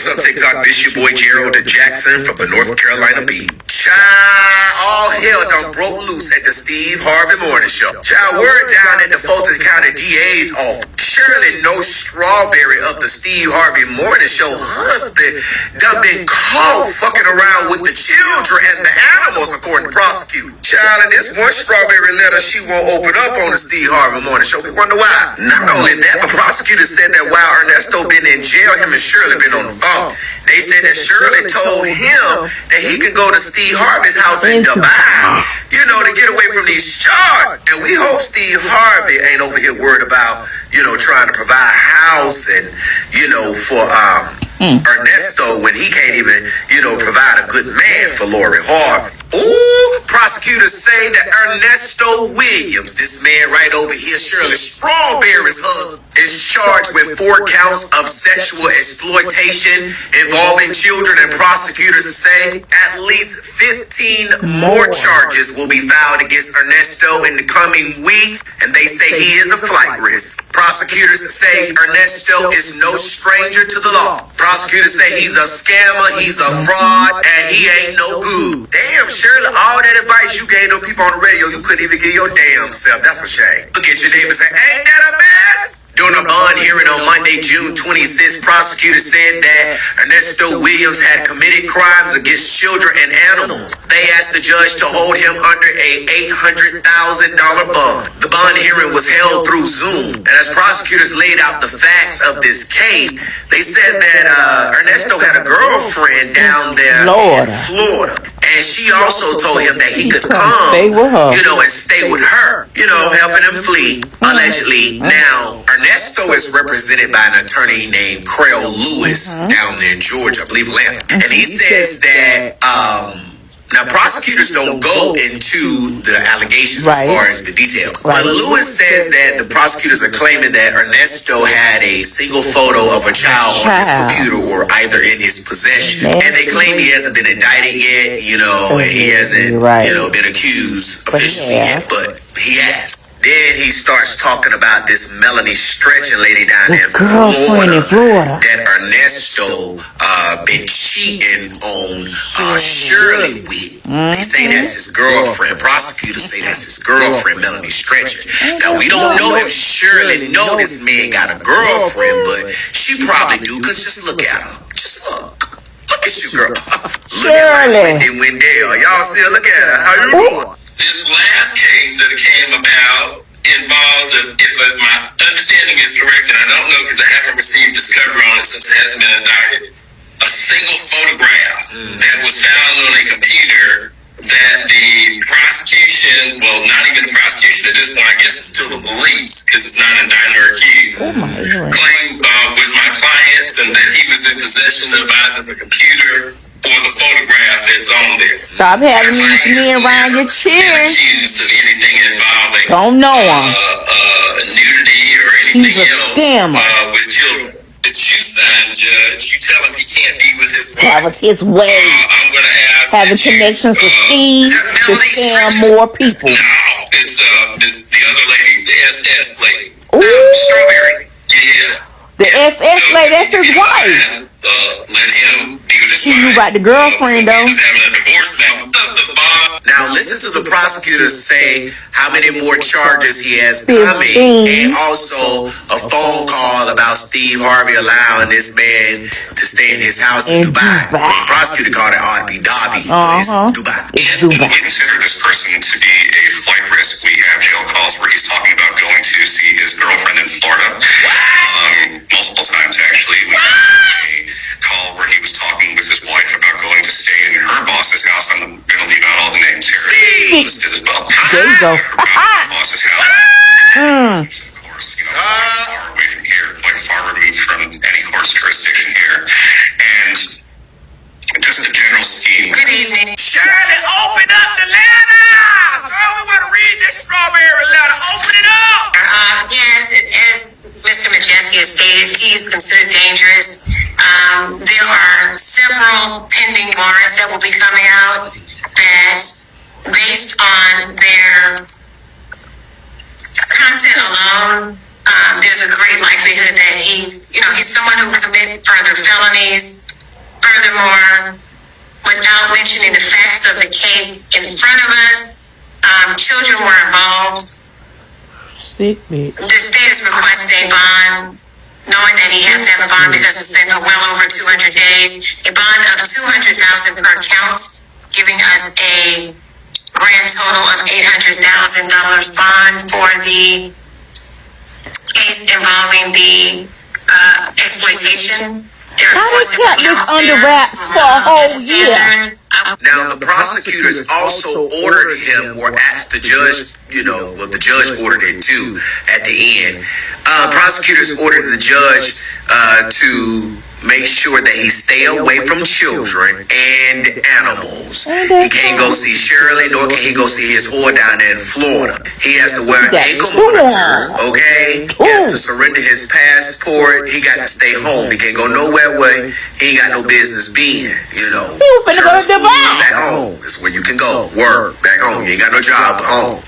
What's up, TikTok? This your boy Gerald Jackson from the North Carolina beat. Child, all hell done broke loose at the Steve Harvey Morning Show. Child, word down at the Fulton County DA's office. Shirley No Strawberry of the Steve Harvey Morning Show husband done been caught fucking around with the children and the animals, according to prosecutors. Child, and this one strawberry letter she won't open up on the Steve Harvey Morning Show. We wonder why. Not only that, but prosecutors said that while Ernesto been in jail, him and Shirley been on the phone. They said that Shirley told him that he could go to Steve Harvey's house in Dubai, you know, to get away from these charges. And we hope Steve Harvey ain't over here worried about, you know, trying to provide house and, you know, for Ernesto when he can't even, you know, provide a good man for Lori Harvey. Ooh, prosecutors say that Ernesto Williams, this man right over here, Shirley Strawberry's husband, is charged with 4 counts of sexual exploitation involving children, and prosecutors say at least 15 more charges will be filed against Ernesto in the coming weeks, and they say he is a flight risk. Prosecutors say Ernesto is no stranger to the law. Prosecutors say he's a scammer, he's a fraud, and he ain't no good. Damn, Shirley, all that advice you gave them people on the radio, you couldn't even give your damn self. That's a shame. Look at your neighbor and say, ain't that a mess? During a bond hearing on Monday, June 26th, prosecutors said that Ernesto Williams had committed crimes against children and animals. They asked the judge to hold him under a $800,000 bond. The bond hearing was held through Zoom, and as prosecutors laid out the facts of this case, they said that Ernesto had a girlfriend down there in Florida. And she also told him that he could come, you know, and stay with her, you know, helping him flee, allegedly. Now, Ernesto is represented by an attorney named Craig Lewis down there in Georgia, I believe Atlanta. And he says that, now prosecutors don't go into the allegations as far as the detail. But Lewis says that the prosecutors are claiming that Ernesto had a single photo of a child on his computer or either in his possession. And they claim he hasn't been indicted yet, you know, and he hasn't, you know, been accused officially yet, but he has. Then he starts talking about this Melanie Stretching lady down there in Florida that Ernesto been cheating on Shirley with. They say that's his girlfriend. Prosecutors say that's his girlfriend, Melanie Stretching. Now, we don't know if Shirley know this man got a girlfriend, but she probably do, because just look at her. Just look. Look at you, girl. Shirley. Wendell. Y'all still look at her. How you doing? This last case that came about involves, if my understanding is correct, and I don't know because I haven't received discovery on it since it hasn't been indicted, a single photograph that was found on a computer that the prosecution, well, not even the prosecution at this point, I guess it's still the police because it's not indicted or accused, claimed was my client's, and that he was in possession of either the computer or the photograph that's on there. Stop having these men around your chin. Accused of anything involving don't know him. Nudity or anything else with children. It's you sign, Judge. You tell him he can't be with his wife. That was his way. I'm going to ask having connections with Steve to scam more people. No, it's the other lady, the SS lady. Strawberry. Yeah. The SS lady, that's his wife. Let him be with his wife. She knew about the girlfriend, though. Now, listen to the prosecutors say how many more charges he has coming, and also a phone call about Steve Harvey allowing this man to stay in his house in Dubai. The prosecutor called it Abu Dhabi, but it's Dubai. We consider this person to be a flight risk. We have jail calls where he's talking about going to see his girlfriend in Florida. Multiple times, actually. We had a call where he was talking with his wife about going to stay in her boss's house. I'm going to leave out all the names here. Listed as well. There you go. Her boss's house. Of course, you know, quite far away from here, quite far removed from any court's jurisdiction here. And just a general scheme. Good evening. Shirley, open up the letter! Girl, we want to read this strawberry letter. Open it up! Yes, as Mr. Majeski has stated, he's considered dangerous. There are several pending warrants that will be coming out that, based on their content alone, there's a great likelihood that he's someone who will commit further felonies. Furthermore, without mentioning the facts of the case in front of us, children were involved. Sick bitch. The state is requesting a bond, knowing that he has to have a bond because it's been well over 200 days. A bond of $200,000 per count, giving us a grand total of $800,000 bond for the case involving the exploitation. How they kept this under wraps for a whole year? Now, the prosecutors also ordered him, or asked the judge, the judge ordered it too at the end. Prosecutors ordered the judge to make sure that he stay away from children and animals. He can't go see Shirley, nor can he go see his whore down there in Florida. He has to wear an ankle monitor, okay? He has to surrender his passport. He got to stay home. He can't go nowhere where he ain't got no business being, He was finna go to Dubai. Back home is where you can go. Work. Back home. You ain't got no job at home.